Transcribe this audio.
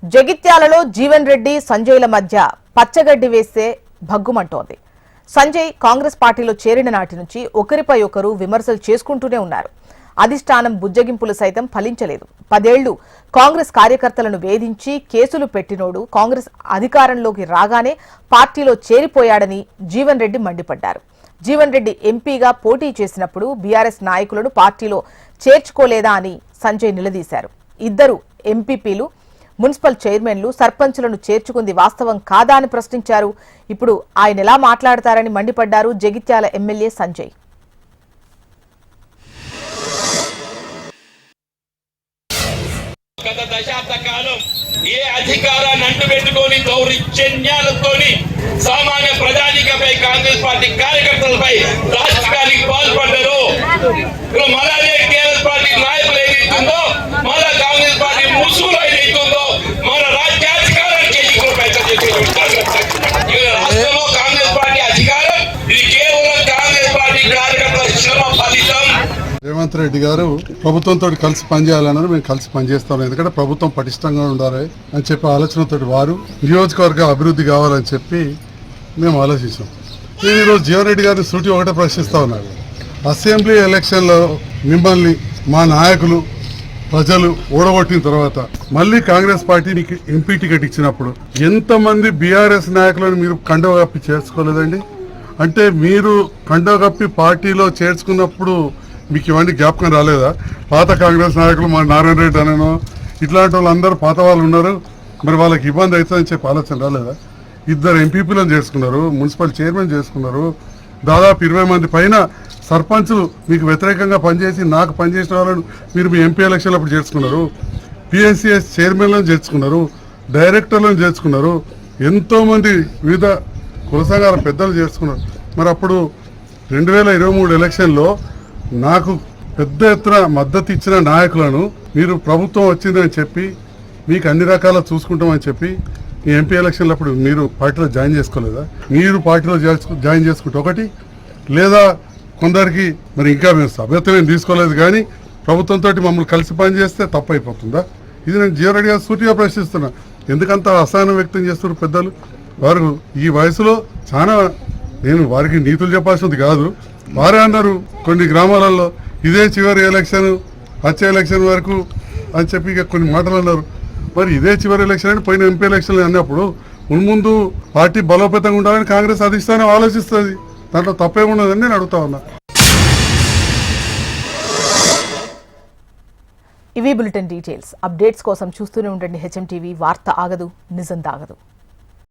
జగిత్యాలలో జీవన్ రెడ్డి సంజయ్ల మధ్య పచ్చగడ్డి వేస్తే భగ్గుమంటోంది. సంజయ్ కాంగ్రెస్ పార్టీలో చేరిన నాటి నుంచి ఒకరిపై ఒకరు విమర్శలు చేసుకుంటూనే ఉన్నారు. అధిష్టానం బుజ్జగింపులు సైతం ఫలించలేదు. 10 ఏళ్లు కాంగ్రెస్ కార్యకర్తలను వేధించి కేసులు పెట్టినోడు కాంగ్రెస్ అధికారంలోకి రాగానే పార్టీలో చేరిపోయాడని జీవన్ రెడ్డి మండిపడ్డారు. జీవన్ రెడ్డి ఎంపీగా పోటీ చేసినప్పుడు బీఆర్ఎస్ నాయకులను పార్టీలో చేర్చుకోలేదా అని సంజయ్ నిలదీశారు. ఇద్దరు ఎంపీపీలు, మున్సిపల్ చైర్మన్లు, సర్పంచులను చేర్చుకుంది వాస్తవం కాదా అని ప్రశ్నించారు. ఇప్పుడు ఆయన ఎలా మాట్లాడతారని మండిపడ్డారు జగిత్యాల ఎమ్మెల్యే సంజయ్. గత దశాబ్ద కాలం ఏ అధికారాన్ని అంటుపెట్టుకొని దౌర్జన్యాలతోని సామాన్య ప్రజానికపై కాంగ్రెస్ పార్టీ కార్యకర్తలపై రాష్ట్రానికి పాల్పడ్డారు. మళ్ళీ టీఆర్ఎస్ పార్టీ నాయకులు ఏదైతుందో, మళ్ళా కాంగ్రెస్ పార్టీ ముసుగులు ఏదైతుందో మన రాజ్యాధికారాన్ని చేయించుకుని రాష్ట్రంలో కాంగ్రెస్ పార్టీ అధికారం ఇది కేవలం కాంగ్రెస్ పార్టీ కార్యకర్తల శ్రమ ఫలితం. రేవంత్ రెడ్డి గారు ప్రభుత్వంతో కలిసి పనిచేయాలన్నారు. మేము కలిసి పనిచేస్తాం, ఎందుకంటే ప్రభుత్వం పటిష్టంగా ఉండాలి అని చెప్పి ఆలోచనతో వారు నియోజకవర్గ అభివృద్ధి కావాలని చెప్పి మేము ఆలోచించాం. నేను ఈరోజు జీవన్ రెడ్డి గారిని సూటి ఒకటే ప్రశ్నిస్తా ఉన్నాను. అసెంబ్లీ ఎలక్షన్లో మిమ్మల్ని మా నాయకులు ప్రజలు ఓడగొట్టిన తర్వాత మళ్ళీ కాంగ్రెస్ పార్టీ మీకు ఎంపీ టికెట్ ఇచ్చినప్పుడు ఎంతమంది బీఆర్ఎస్ నాయకులను మీరు కండవ కప్పి చేర్చుకోలేదండి? అంటే మీరు కండవ కప్పి పార్టీలో చేర్చుకున్నప్పుడు మీకు ఇవన్నీ జ్ఞాపకం రాలేదా? పాత కాంగ్రెస్ నాయకులు మా నారాయణ రెడ్డి అనేనో ఇట్లాంటి వాళ్ళందరూ పాత వాళ్ళు ఉన్నారు, మరి వాళ్ళకి ఇబ్బంది అవుతుందని చెప్పి ఆలోచన రాలేదా? 2 ఎంపీపీలను చేసుకున్నారు, మున్సిపల్ చైర్మన్ చేసుకున్నారు, దాదాపు 20 మంది పైన సర్పంచులు మీకు వ్యతిరేకంగా పనిచేసి నాకు పనిచేసిన వాళ్ళను మీరు మీ ఎంపీ ఎలక్షన్లు అప్పుడు చేర్చుకున్నారు, పిఎస్సిఎస్ చైర్మన్లను చేర్చుకున్నారు, డైరెక్టర్లను చేర్చుకున్నారు, ఎంతోమంది వివిధ కుల సంఘాల పెద్దలు చేర్చుకున్నారు. మరి అప్పుడు 2023 ఎలక్షన్లో నాకు పెద్ద ఎత్తున మద్దతు ఇచ్చిన నాయకులను మీరు ప్రభుత్వం వచ్చిందని చెప్పి మీకు అన్ని రకాల చూసుకుంటామని చెప్పి ఈ ఎంపీ ఎలక్షన్లు అప్పుడు మీరు పార్టీలో జాయిన్ చేసుకోలేదా? మీరు పార్టీలో జాయిన్ చేసుకుంటే ఒకటి, లేదా కొందరికి మరి ఇంకా మేము సభ్యత్వం తీసుకోలేదు కానీ ప్రభుత్వంతో మమ్మల్ని కలిసి పనిచేస్తే తప్పు అయిపోతుందా? ఇది నేను జీవన్ రెడ్డి గారు సూటిగా ప్రశ్నిస్తున్నా. ఎందుకంత అసహనం వ్యక్తం చేస్తున్నారు పెద్దలు? వారు ఈ వయసులో చాలా, నేను వారికి నీతులు చెప్పాల్సింది కాదు, వారే అన్నారు కొన్ని గ్రామాలలో ఇదే చివరి ఎలక్షన్, వచ్చే ఎలక్షన్ వరకు అని చెప్పి ఇక కొన్ని మాటలు అన్నారు. మరి ఇదే చివరి ఎలక్షన్ అంటే పోయిన ఎంపీ ఎలక్షన్లు అన్నప్పుడు ముందు పార్టీ బలోపేతంగా ఉండాలని కాంగ్రెస్ అధిష్టానం ఆలోచిస్తుంది. దాంట్లో తప్పేమున్నదని నేను అడుగుతా ఉన్నా. ఇవి బులెటిన్ డీటెయిల్స్. అప్డేట్స్ కోసం చూస్తూనే ఉండండి హెచ్ఎం టీవీ. వార్త ఆగదు, నిజం దాగదు.